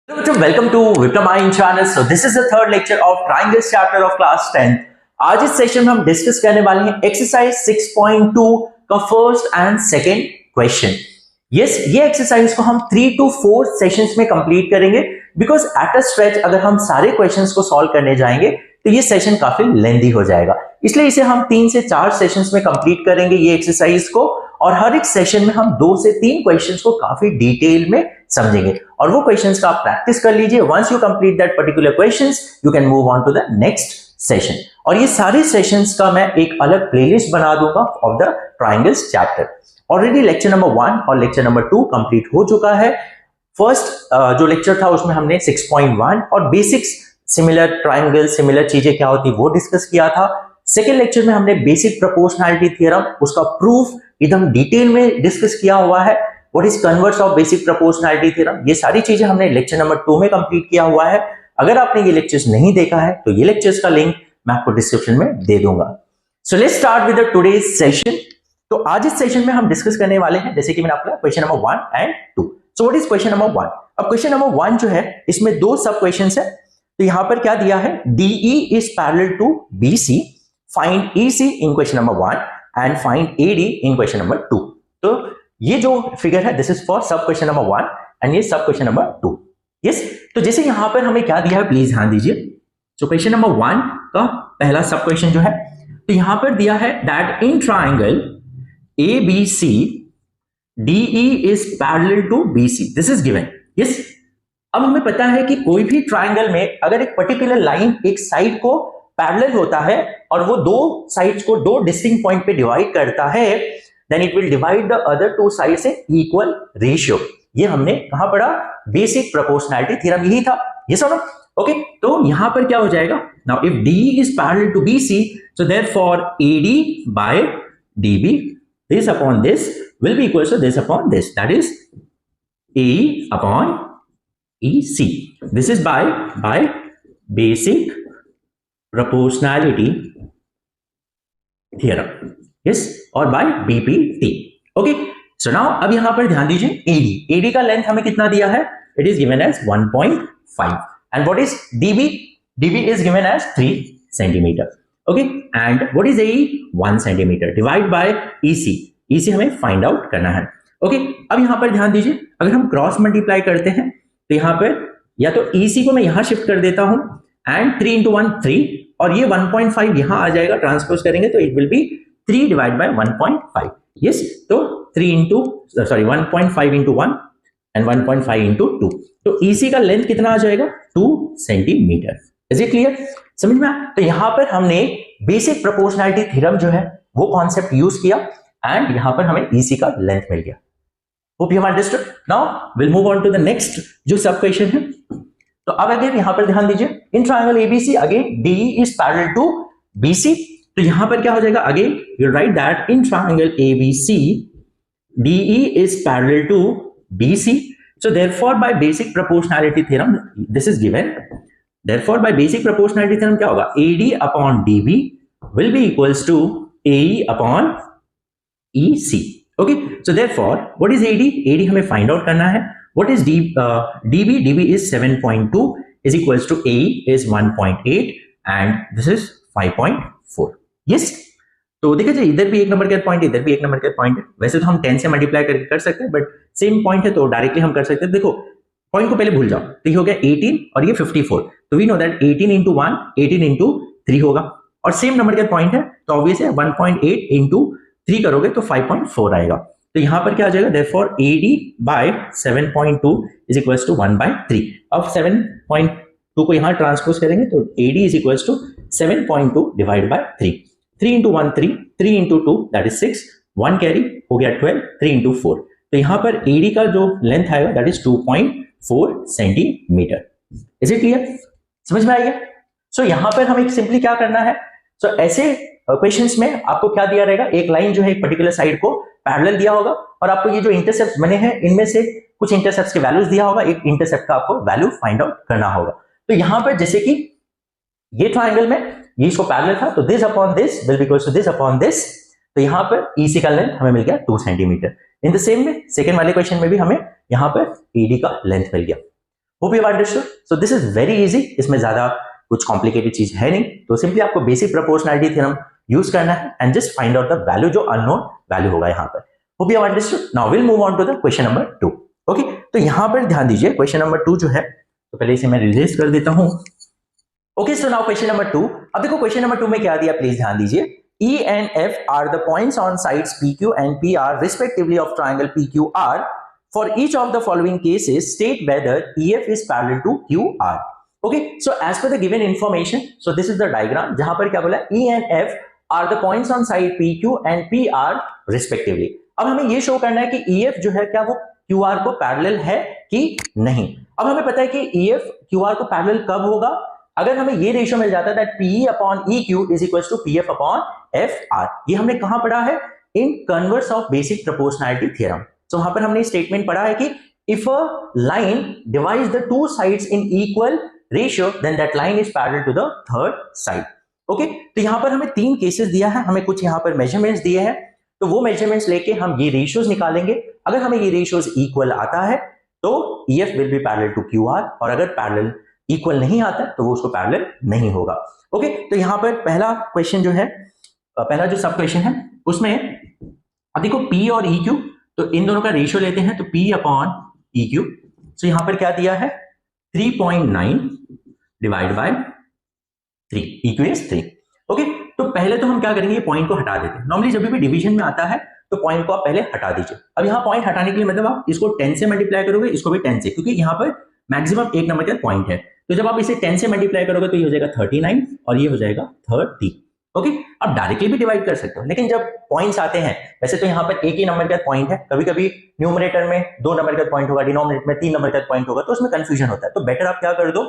Welcome to Vitamine channel. So this is the third lecture of Triangles chapter of class 10th. आज इस session में हम discuss करने वाले हैं एक्सरसाइज 6.2 का first and second question. Yes, ये एक्सरसाइज को हम 3 to 4 सेशंस में कंप्लीट करेंगे बिकॉज एट अ स्ट्रेच अगर हम सारे क्वेश्चंस को सॉल्व करने जाएंगे तो ये सेशन काफी लेंथी हो जाएगा. इसलिए इसे हम 3 से 4 सेशंस में कंप्लीट करेंगे ये एक्सरसाइज को, और हर एक सेशन में हम 2 से 3 क्वेश्चंस को काफी डिटेल में समझेंगे और वो क्वेश्चंस का आप प्रैक्टिस कर लीजिए. Once you complete that particular questions you can move on to the next session. और ये सारे सेशंस का मैं एक अलग प्लेलिस्ट बना दूंगा of the triangles chapter. Already lecture number 1 और लेक्चर नंबर 2 कंप्लीट हो चुका है. फर्स्ट जो लेक्चर था उसमें हमने 6.1 और बेसिक्स सिमिलर ट्रायंगल सिमिलर चीजें क्या होती वो डिस्कस किया था. सेकेंड लेक्चर में हमने बेसिक प्रोपोर्शनैलिटी थ्योरम उसका प्रूफ एकदम डिटेल में डिस्कस किया हुआ है. What is converse of basic proportionality theorem, ये सारी चीजें हमने लेक्चर नंबर 2 में कंप्लीट किया हुआ है. अगर आपने ये लेक्चर्स नहीं देखा है तो ये लेक्चर्स का लिंक मैं आपको डिस्क्रिप्शन में दे दूंगा. So let's start with the today's session. तो आज इस सेशन में हम डिस्कस करने वाले हैं जैसे कि मैंने आपको question number 1 and 2. So what is question number 1? अब क्वेश्चन नंबर 1 जो है इसमें 2 सब क्वेश्चंस है. तो यहां पर क्या दिया है, DE is parallel to BC, find EC in question number 1 and find AD in question number 2. तो ये जो फिगर है दिस इज फॉर सब क्वेश्चन नंबर 1 एंड ये सब क्वेश्चन नंबर 2. यस, तो जैसे यहां पर हमें क्या दिया है प्लीज ध्यान दीजिए. तो क्वेश्चन नंबर 1 का पहला सब क्वेश्चन जो है तो यहां पर दिया है that in triangle ABC DE is parallel to BC. This is given. Yes, अब हमें पता है कि कोई भी ट्रायंगल में अगर एक पर्टिकुलर लाइन एक साइड को पैरेलल होता है और वो 2 साइड्स को 2 डिस्टिंक्ट पॉइंट पे डिवाइड करता है, then it will divide the other 2 sides in equal ratio. ये हमने कहां पढ़ा, बेसिक प्रोपोर्शनैलिटी थ्योरम यही था. ये सुनो ओके. तो यहां पर क्या हो जाएगा, now if DE is parallel to BC, so therefore AD by DB this upon this will be equal to this upon this, that is AE upon EC. This is by basic proportionality theorem. Yes, और by BPT. Okay. So now अब यहां पर ध्यान दीजिए AD का length हमें कितना दिया है, it is given as 1.5 and what is DB? DB is given as 3 centimeter. Okay, and what is AE? 1 centimeter. Divide by EC. EC हमें फाइंड आउट करना है. Okay, अब यहां पर ध्यान दीजिए अगर हम क्रॉस मल्टीप्लाई करते हैं तो यहां पर या तो EC को मैं यहां शिफ्ट कर देता हूं एंड 3 into 1 3 और ये 1.5 यहां आ जाएगा, ट्रांसपोज करेंगे तो it will be 3 divide by 1.5. Yes, तो 1.5 into 1 एंड 1.5 into 2. तो EC का लेंथ कितना आ जाएगा, 2 सेंटीमीटर. Is it clear? समझ में आया? तो यहां पर हमने बेसिक प्रोपोर्शनैलिटी थ्योरम जो है वो कॉन्सेप्ट यूज किया एंड यहां पर हमें EC का लेंथ मिल गया. Hope you have understood. Now we'll move on to the next जो सब क्वेश्चन है. तो अब अगेन यहां पर ध्यान दीजिए in triangle ABC again DE is parallel to BC. तो यहां पर क्या हो जाएगा, again you write that in triangle ABC DE is parallel to BC. So therefore by basic proportionality theorem this is given. Therefore by basic proportionality theorem क्या होगा, AD upon DB will be equals to AE upon EC. Okay, so therefore what is AD? AD हमें find out करना है. What is DB? DB is 7.2 is equals to AE is 1.8 and this is 5.4. Yes, तो देखिए जी इधर भी एक number का point है, इधर भी एक नंबर का पॉइंट है. वैसे तो हम 10 से मल्टीप्लाई करके कर सकते हैं बट सेम पॉइंट है तो डायरेक्टली हम कर सकते हैं. देखो पॉइंट को पहले भूल जाओ. तो ये हो गया 18 और ये 54. तो we know that 18 into 1 18 into 3 होगा और सेम नंबर का पॉइंट है तो ऑब्वियस है 1.8 into 3 करोगे तो 5.4 आएगा. तो यहां पर क्या आ जाएगा, therefore AD by 7.2 is equals to 1/3. अब 7.2 को यहां ट्रांसपोज करेंगे तो AD is equals to 7.2 divided by 3. 3 into 1 3, 3 into 2 that is 6, 1 carry हो गया 12, 3 into 4. तो यहां पर AD का जो लेंथ आएगा that is 2.4 centimetre. Is it clear? समझ में आएगा? सो यहां पर हमें सिंपली क्या करना है, सो ऐसे क्वेश्चंस में आपको क्या दिया रहेगा, एक लाइन जो है एक पर्टिकुलर साइड को पैरेलल दिया होगा और आपको ये जो इंटरसेप्ट बने हैं इनमें से कुछ इंटरसेप्ट्स के वैल्यूज दिया होगा, एक इंटरसेप्ट का आपको वैल्यू फाइंड आउट करना होगा. तो यहां पर जैसे कि ये ट्रायंगल में ये इसको पैरेलल था तो this upon this will be equal to this upon this. तो यहां पर EC का लेंथ हमें मिल गया 2 centimetre. In the same way second वाले क्वेश्चन में भी हमें यहां पर AD का लेंथ मिल गया. Hope you understood. So this is very easy, इसमें ज्यादा कुछ कॉम्प्लिकेटेड चीज है नहीं, तो सिंपली आपको बेसिक प्रोपोर्शनैलिटी थ्योरम यूज करना है and just find out the value जो अननोन वैल्यू होगा यहाँ पर। Hope you understood. Now will move on to the question number 2। Okay, तो यहाँ पर ध्यान दीजिए, क्वेश्चन नंबर 2 जो है, तो पहले इसे मैं रिलीज कर देता हूं। Okay, so now question number 2। अब देखो क्वेश्चन नंबर 2 में क्या दिया, प्लीज ध्यान दीजिए। E and F are the points on sides PQ and PR respectively of triangle PQR. For each of the following cases, state whether EF is parallel to QR. Okay, so as per the given information, so this is the diagram जहां पर क्या बोला, E and F are the points on side PQ and PR respectively. अब हमें ये show करना है कि EF जो है क्या वो QR को पैरेलल है कि नहीं। अब हमें पता है कि EF QR को पैरेलल कब होगा, अगर हमें ये रेशियो मिल जाता है that PE upon EQ is equals to PF upon FR। ये हमने कहां पढ़ा है, in converse of basic proportionality theorem. तो वहां पर हमने स्टेटमेंट पढ़ा है कि if a line divides the two sides in equal ratio then that line is parallel to the third side. Okay, तो यहां पर हमें 3 केसेस दिया है, हमें कुछ यहां पर मेजरमेंट्स दिए हैं, तो वो मेजरमेंट्स लेके हम ये रेशियोज निकालेंगे। अगर हमें ये रेशियोज इक्वल आता है तो EF will be parallel to QR, और अगर पैरेलल इक्वल नहीं आता तो वो उसको पैरेलल नहीं होगा। ओके, तो यहां पर पहला क्वेश्चन जो है, पहला जो सब क्वेश्चन है उसमें अब देखो P और EQ, तो इन दोनों का रेशियो लेते हैं, तो P अपॉन EQ, तो यहां पर क्या दिया है 3.9 divide by 3, EQ is 3। Okay, तो पहले तो हम क्या करेंगे, ये पॉइंट को हटा देते हैं। नॉर्मली जब भी डिवीजन में आता है तो पॉइंट को आप पहले हटा दीजिए। अब यहाँ पॉइंट हटाने के लिए मतलब आप इसको 10 से मल्टीप्लाई करोगे, इसको भी 10 से, क्योंकि यहाँ पर मैक्सिमम एक नंबर का पॉइंट है। तो जब आप इसे 10 से मल्टीप्लाई करोगे तो ये हो जाएगा 39 और ये हो जाएगा 30। ओके, आप डायरेक्टली भी डिवाइड कर सकते हो, लेकिन जब पॉइंट्स आते हैं, वैसे तो यहाँ पर एक ही नंबर का पॉइंट है, कभी कभी न्यूमरेटर में 2 नंबर का पॉइंट होगा, डिनोमिनेटर में 3 नंबर का पॉइंट होगा, तो उसमें कंफ्यूजन होता है। तो बेटर आप क्या कर दो,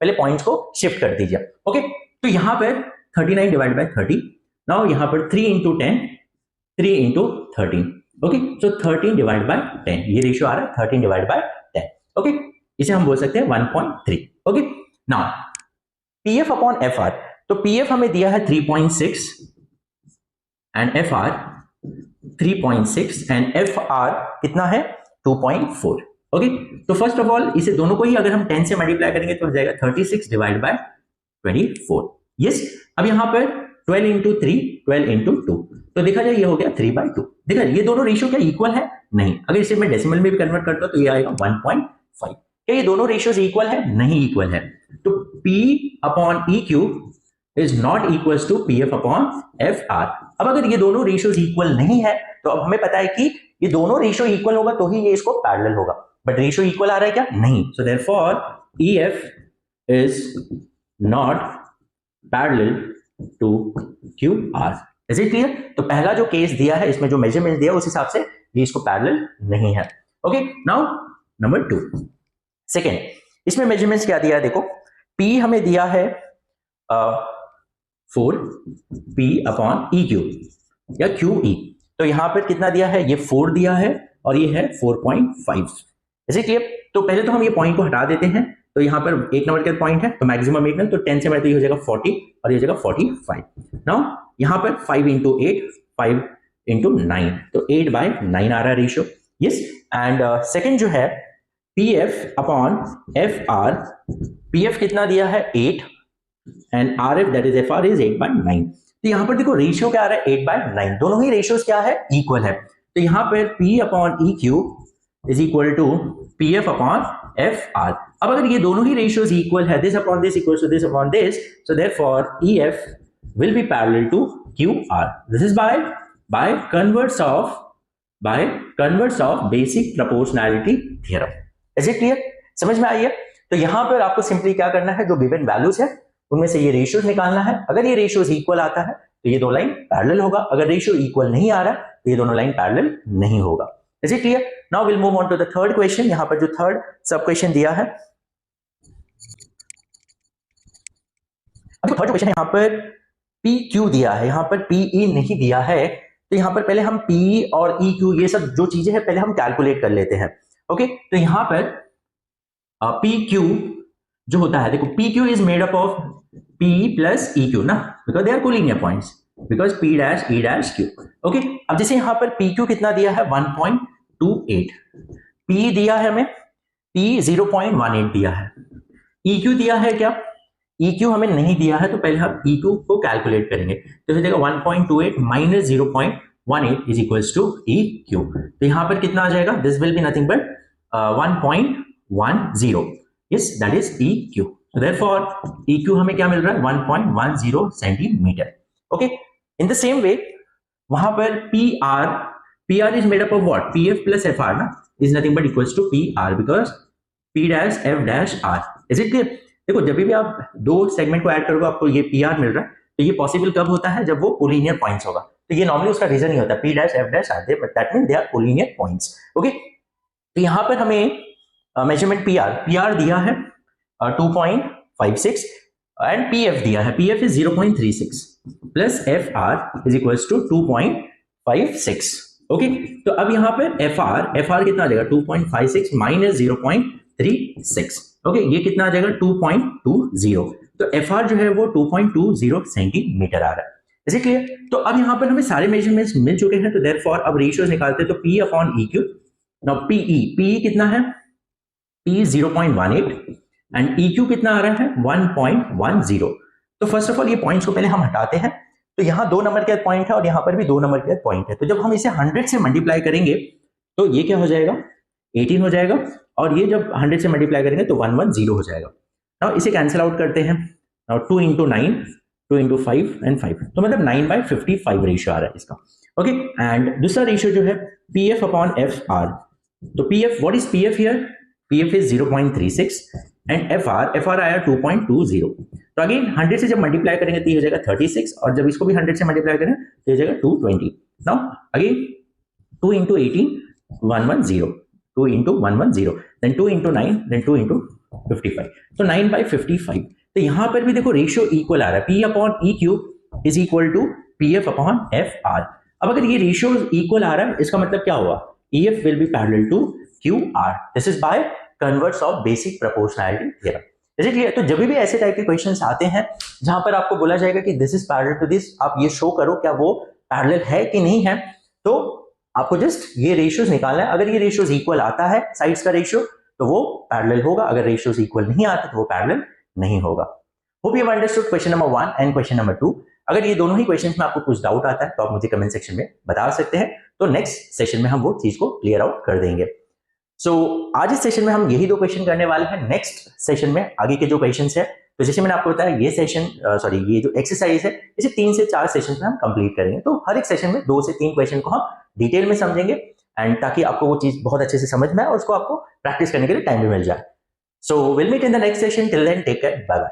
पहले पॉइंट्स को शिफ्ट कर दीजिए। ओके, तो यहाँ पर 39 डिवाइड बाय 30, नाउ यहाँ पर 3 into 10, 3 into 13। Okay, so 13 divide by 10, ये रेशियो आ रहा है 13 डिवाइड बाय 10। ओके, इसे हम बोल सकते हैं 1.3। Okay, now PF upon FR, तो PF हमें दिया है 3.6 एंड FR 3.6 एंड FR कितना है 2.4। ओके, तो फर्स्ट ऑफ ऑल इसे दोनों को ही अगर हम 10 से मल्टीप्लाई करेंगे तो हो जाएगा 36 डिवाइड बाय 24। यस, अब यहां पर 12 इंटू 3, 12 इंटू 2, तो देखा जाए ये हो गया 3/2। देखा ये दोनों रेशियो क्या इक्वल है, नहीं। अगर इसे मैं डेसिमल में भी कन्वर्ट करता हूं तो ये आएगा 1.5। क्या ये दोनों रेशियोज इक्वल है, नहीं इक्वल है। तो P upon EQ is not equals to PF upon FR। अब अगर ये दोनों रेशियोज इक्वल नहीं है तो अब हमें पता है कि ये दोनों रेशियो इक्वल होगा तो ही ये इसको पैरेलल होगा, बट रेशियो इक्वल आ रहा है क्या, नहीं। So therefore EF is not parallel to QR। Is it clear? तो पहला जो केस दिया है, इसमें जो मेजरमेंट दिया है उस हिसाब से ये इसको पैरेलल नहीं है। ओके, नाउ नंबर 2, सेकेंड, इसमें मेजरमेंट्स क्या दिया है, देखो P हमें दिया है 4P अपॉन EQ या QE, तो यहां पर कितना दिया है, ये 4 दिया है और ये है 4.5। Is it clear? तो पहले तो हम ये पॉइंट को हटा देते हैं, तो यहां पर एक नंबर का पॉइंट है तो मैक्सिमम एक नंबर, तो 10 से मल्टीप्लाई हो जाएगा 40 और ये हो जाएगा 45। नाउ यहां पर 5 इंटू 8, 5 इंटू 9, तो 8/9 आ रहा है रेशियो। यस, एंड सेकेंड जो है PF अपॉन FR, PF कितना दिया है 8 and RF that is FR is 8/9। तो यहां पर देखो रेशियो क्या आ रहा है 8/9, दोनों ही रेशियोज क्या है, इक्वल है। तो यहां पर P upon EQ is equal to PF upon FR। अब अगर ये दोनों ही रेशियोज इक्वल है, this upon this equals to this upon this, so therefore EF will be parallel to QR. This is by converse of basic proportionality theorem. Is it clear? समझ में आई है? तो यहां पर आपको सिंपली क्या करना है, जो गिवन वैल्यूज है उनमें से ये रेशियोज निकालना है। अगर ये रेशियोज इक्वल आता है तो ये दो लाइन पैरेलल होगा, अगर रेशियो इक्वल नहीं आ रहा तो ये दोनों लाइन पैरेलल नहीं होगा। Is it clear? Now we'll move on to the third question. यहां पर जो थर्ड सब क्वेश्चन दिया है, अब थर्ड क्वेश्चन यहां पर PQ दिया है, यहां पर PE नहीं दिया है, तो यहां पर पहले हम PE और EQ ये सब जो चीजें हैं पहले हम कैलकुलेट कर लेते हैं। ओके, तो यहां पर PQ जो होता है, देखो PQ is made up of PE plus EQ ना, because they are collinear points, because P dash E dash Q। Okay, अब जैसे यहां पर PQ कितना दिया है 1.28, PE दिया है हमें P 0.18 दिया है, EQ दिया है क्या? EQ हमें नहीं दिया है, तो पहले हम EQ को कैलकुलेट करेंगे। तो हो जाएगा 1.28 minus 0.18 is equals to EQ। तो यहां पर कितना आ जाएगा? This will be nothing but 1.10, yes that is EQ। So therefore EQ हमें क्या मिल रहा है? 1.10 centimetre. Okay, in the same way वहां पर PR is made up of what? PF plus FR ना, is nothing but equals to PR because P dash F dash R. Is it clear? देखो जब भी आप दो सेगमेंट को add करोगे आपको ये PR मिल रहा है, तो ये पॉसिबल कब होता है? जब वो कोलिनियर पॉइंट्स होगा। तो ये नॉर्मली उसका रीजन ही होता है P dash F dash R, but that mean they are collinear points. Okay, तो यहां पर हमें मेजरमेंट PR दिया है 2.56 एंड PF दिया है, PF is 0.36 plus FR is equals to 2.56। Okay, तो अब यहां पर FR कितना आ जाएगा? 2.56 माइनस 0.36। ओके, ये कितना आ जाएगा? 2.20। तो FR जो है वो 2.20 सेंटीमीटर आ रहा है। Is it clear? तो अब यहां पर हमें सारे मेजरमेंट्स मिल चुके हैं, तो देयरफॉर अब रेशियोज निकालते हैं। तो P upon EQ, now PE कितना है? P 0.18 एंड EQ कितना आ रहा है? 1.10। तो फर्स्ट ऑफ ऑल ये पॉइंट्स को पहले हम हटाते हैं। तो यहां 2 नंबर के पॉइंट है और यहां पर भी 2 नंबर के पॉइंट है। तो जब हम इसे 100 से मल्टीप्लाई करेंगे तो ये क्या हो जाएगा? 18 हो जाएगा, और ये जब 100 से मल्टीप्लाई करेंगे तो 110 हो जाएगा। नाउ इसे कैंसिल आउट करते हैं। नाउ 2 into 9, 2 into 5 and 5, तो मतलब 9/55 रेशियो आ रहा है इसका। ओके, एंड दूसरा रेशियो जो है PF अपॉन FR। तो PF, what is PF here? PF is 0.36 and FR आया 2.20। तो अगेन 100 से जब मल्टीप्लाई करेंगे तो ये हो जाएगा 36, और जब इसको भी 100 से मल्टीप्लाई करें तो ये हो जाएगा 220। Now again 2 into 18 110, 2 into 110, then 2 into 9, then 2 into 55, तो 9/55। तो यहां पर भी देखो रेशियो इक्वल आ रहा है, P upon EQ is equal to PF upon FR। अब अगर ये रेशियो इक्वल आ रहा है, इसका मतलब क्या हुआ? EF will be parallel to QR। This is by converse of basic proportionality theorem. Is it clear? तो जब भी ऐसे टाइप के क्वेश्चंस आते हैं जहां पर आपको बोला जाएगा कि this is parallel to this, आप ये शो करो क्या वो पैरेलल है कि नहीं है, तो आपको जस्ट ये रेशियोज निकालना है। अगर ये रेशियोज इक्वल आता है साइड्स का रेशियो तो वो पैरेलल होगा, अगर रेशियोज इक्वल नहीं आते तो वो पैरेलल नहीं होगा। Hope you have understood question number 1 and question number 2। अगर ये दोनों ही क्वेश्चंस में आपको कुछ डाउट आता है तो आप मुझे कमेंट सेक्शन में बता सकते हैं, तो नेक्स्ट सेशन में हम वो चीज को क्लियर आउट कर देंगे। सो आज इस सेशन में हम यही 2 क्वेश्चन करने वाले हैं। नेक्स्ट सेशन में आगे के जो क्वेश्चंस है, तो जैसे मैंने आपको बताया ये सेशन ये जो एक्सरसाइज है इसे 3 से 4 सेशन में हम कंप्लीट करेंगे। तो हर एक सेशन में 2 से 3 क्वेश्चन को हम डिटेल में समझेंगे, एंड ताकि आपको वो चीज बहुत अच्छे से समझ में आए और उसको आपको प्रैक्टिस करने के लिए टाइम भी मिल जाए। So will meet in the next session, till then take care, bye bye.